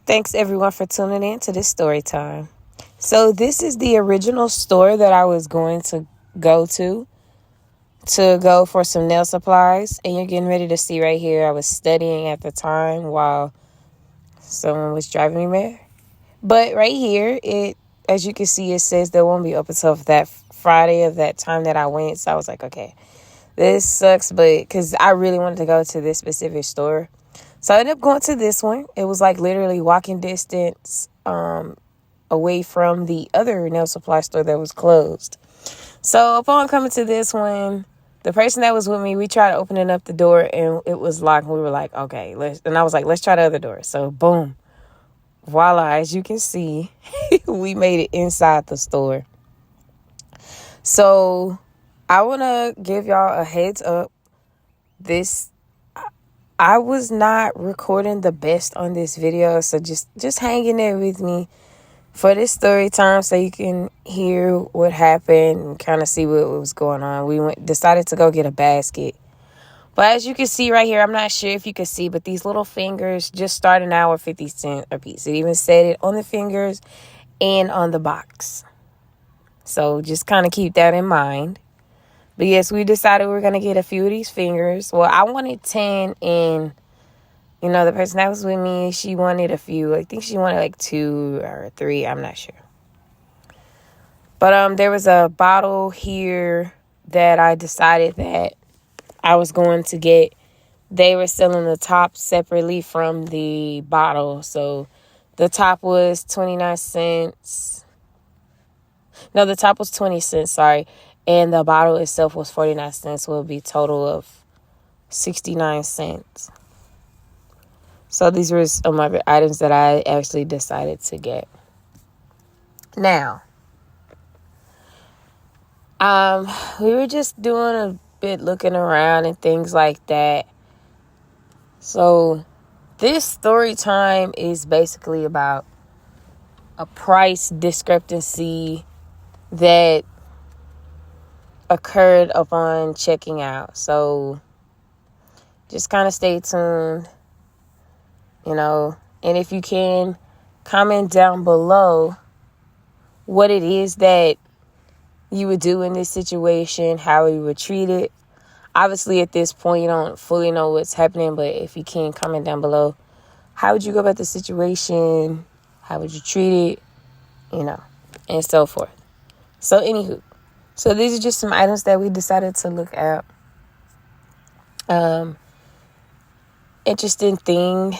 Thanks everyone for tuning in to this story time. So this is the original store that I was going to go go for some nail supplies, and you're getting ready to see right here. I was studying at the time while someone was driving me there. But right here, as you can see, it says they won't be open until that Friday of that time that I went. So I was like, okay, this sucks, but because I really wanted to go to this specific store. So I ended up going to this one. It was like literally walking distance away from the other nail supply store that was closed. So upon coming to this one, the person that was with me, we tried opening up the door and it was locked. We were like, okay, and I was like, let's try the other door. So boom, voila, as you can see, we made it inside the store. So I want to give y'all a heads up. I was not recording the best on this video, so just hang in there with me for this story time so you can hear what happened and kind of see what was going on. We decided to go get a basket. But as you can see right here, I'm not sure if you can see, but these little fingers just starting out with 50 cents a piece. It even said it on the fingers and on the box. So just kind of keep that in mind. But yes, we decided we were going to get a few of these fingers. Well, I wanted 10, and, the person that was with me, she wanted a few. I think she wanted like 2 or 3. I'm not sure. But there was a bottle here that I decided that I was going to get. They were selling the top separately from the bottle. So the top was 29 cents. No, the top was 20 cents, sorry. And the bottle itself was 49 cents, so it would be a total of 69 cents. So these were some of the items that I actually decided to get. Now, we were just doing a bit looking around and things like that. So this story time is basically about a price discrepancy that occurred upon checking out. So just kind of stay tuned, and if you can, comment down below what it is that you would do in this situation, how you would treat it. Obviously, at this point, you don't fully know what's happening, but if you can, comment down below. How would you go about the situation? How would you treat it? And so forth. So, anywho. So these are just some items that we decided to look at. Interesting thing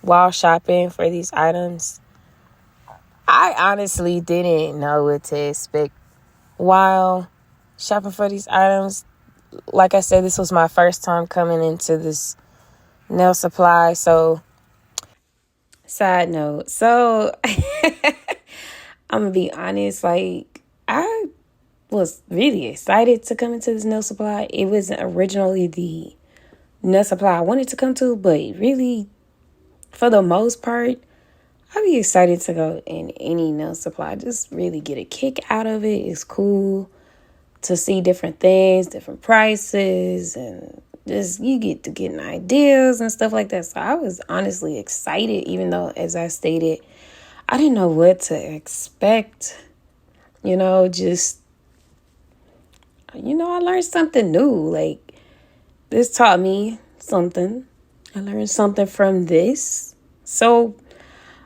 while shopping for these items. I honestly didn't know what to expect while shopping for these items. Like I said, this was my first time coming into this nail supply. So, side note. So, I'm going to be honest. I was really excited to come into this nail supply. It wasn't originally the nail supply I wanted to come to, but really, for the most part, I'd be excited to go in any nail supply. Just really get a kick out of it. It's cool to see different things, different prices, and just you get to getting ideas and stuff like that. So I was honestly excited, even though, as I stated, I didn't know what to expect. I learned something new. This taught me something. I learned something from this. So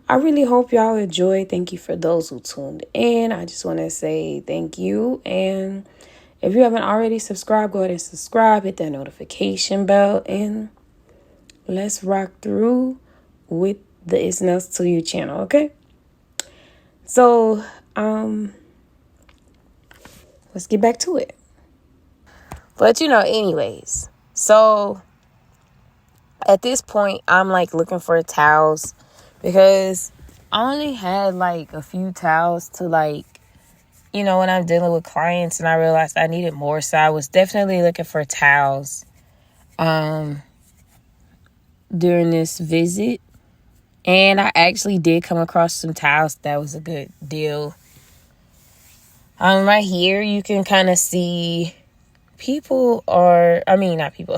I really hope y'all enjoy. Thank you for those who tuned in. I just want to say thank you. And if you haven't already subscribed, go ahead and subscribe. Hit that notification bell. And let's rock through with the It's Nuts to You channel, okay? So, let's get back to it. But, anyways, so at this point, I'm looking for towels because I only had a few towels to when I'm dealing with clients, and I realized I needed more. So I was definitely looking for towels during this visit. And I actually did come across some towels that was a good deal. Right here, you can kind of see not people.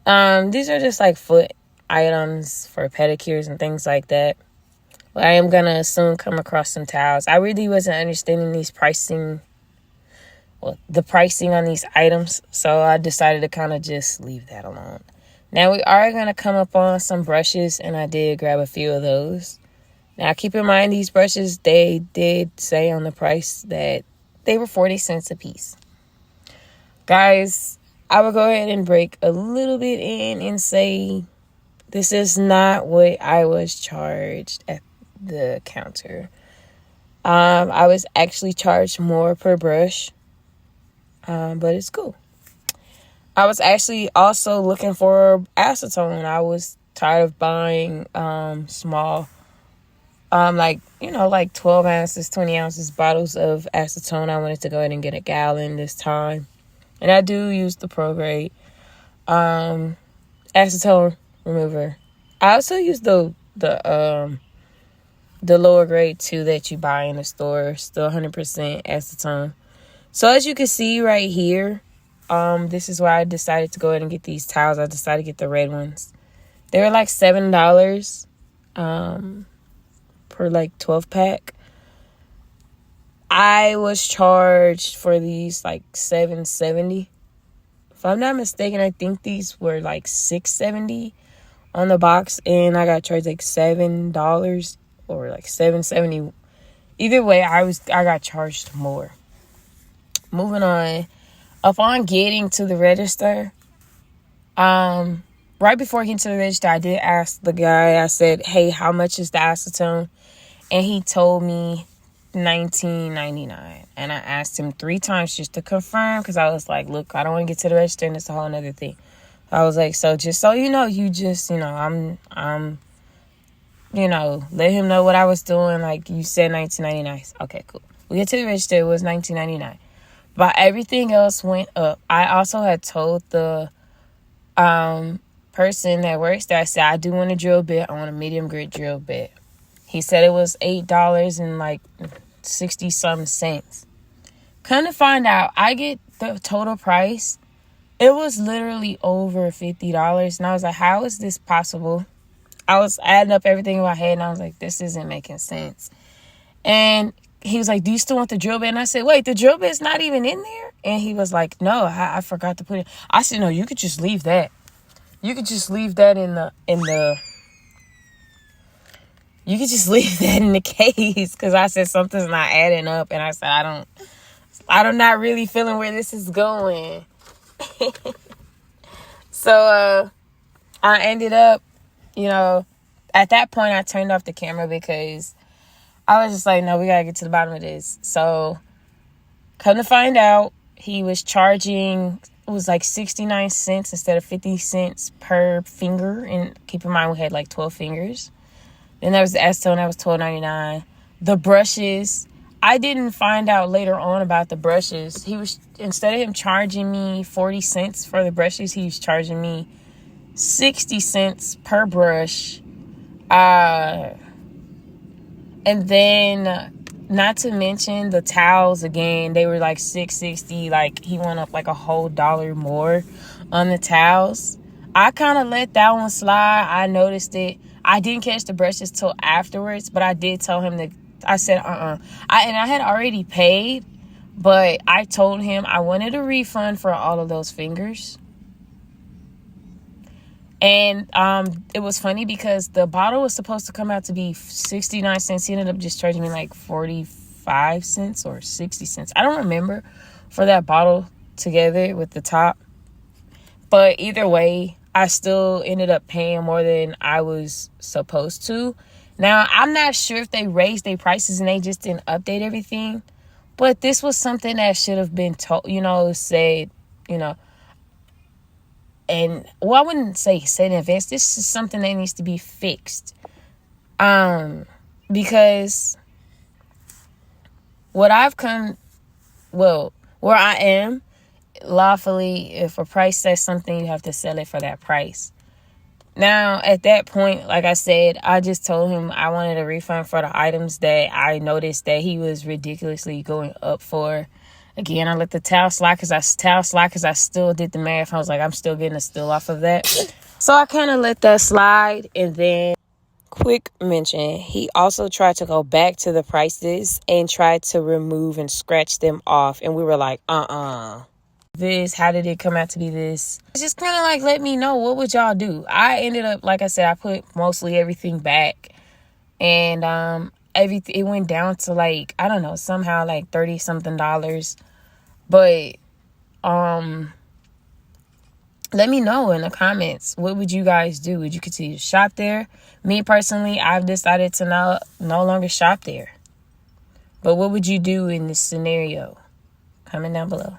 These are just foot items for pedicures and things like that. I am gonna soon come across some towels. I really wasn't understanding the pricing on these items, so I decided to kind of just leave that alone. Now we are gonna come up on some brushes, and I did grab a few of those. Now keep in mind, these brushes, they did say on the price that they were 40 cents a piece. Guys, I will go ahead and break a little bit in and say this is not what I was charged at the counter. I was actually charged more per brush, but it's cool. I was actually also looking for acetone. I was tired of buying small, like 12 ounces, 20 ounces bottles of acetone. I wanted to go ahead and get a gallon this time. And I do use the pro grade acetone remover. I also use the lower grade too that you buy in the store. Still 100% acetone. So as you can see right here, this is why I decided to go ahead and get these towels. I decided to get the red ones. They were like $7 per like 12 pack. I was charged for these like $7.70. If I'm not mistaken, I think these were like $6.70 on the box, and I got charged like $7 or like $7.70. Either way, I got charged more. Moving on. Upon getting to the register, right before getting to the register, I did ask the guy, I said, hey, how much is the acetone? And he told me $19.99. And I asked him 3 times just to confirm, because I was like, look, I don't want to get to the register and it's a whole nother thing. I was like, so just so you know, I'm let him know what I was doing. Like, you said $19.99. Okay, cool. We get to the register, it was $19.99. But everything else went up. I also had told the person that works there, I said, I do want a drill bit. I want a medium grit drill bit. He said it was $8 and like 60 some cents. Come to find out, I get the total price. It was literally over $50. And I was like, how is this possible? I was adding up everything in my head, and I was like, this isn't making sense. And he was like, do you still want the drill bit? And I said, wait, the drill bit's not even in there? And he was like, no, I forgot to put it. I said, no, you could just leave that. You could just leave that in the you could just leave that in the case. Because I said something's not adding up. And I said, I'm not really feeling where this is going. So I ended up, at that point I turned off the camera because I was just like, no, we got to get to the bottom of this. So come to find out, he was charging, it was like 69 cents instead of 50 cents per finger. And keep in mind, we had like 12 fingers. Then there was the acetone, that was $12.99. The brushes, I didn't find out later on about the brushes. He was, instead of him charging me 40 cents for the brushes, he was charging me 60 cents per brush. And then, not to mention the towels again, they were like $6.60. Like, he went up like a whole $1 more on the towels. I kind of let that one slide. I noticed it. I didn't catch the brushes till afterwards, but I did tell him that, I said, and I had already paid, but I told him I wanted a refund for all of those fingers. And it was funny because the bottle was supposed to come out to be 69 cents. He ended up just charging me like 45 cents or 60 cents. I don't remember for that bottle together with the top. But either way, I still ended up paying more than I was supposed to. Now, I'm not sure if they raised their prices and they just didn't update everything. But this was something that should have been told, said, and, well, I wouldn't say said in advance. This is something that needs to be fixed. Because where I am, lawfully, if a price says something, you have to sell it for that price. Now, at that point, like I said, I just told him I wanted a refund for the items that I noticed that he was ridiculously going up for. Again, I let the towel slide because I still did the math. I was like, I'm still getting a steal off of that. So I kind of let that slide. And then quick mention, he also tried to go back to the prices and tried to remove and scratch them off. And we were like, this, how did it come out to be this? It's just kind of like, let me know, what would y'all do? I ended up, like I said, I put mostly everything back. And everything, it went down to like, I don't know, somehow like $30-something. But let me know in the comments, what would you guys do? Would you continue to shop there? Me personally, I've decided to no longer shop there. But what would you do in this scenario? Comment down below.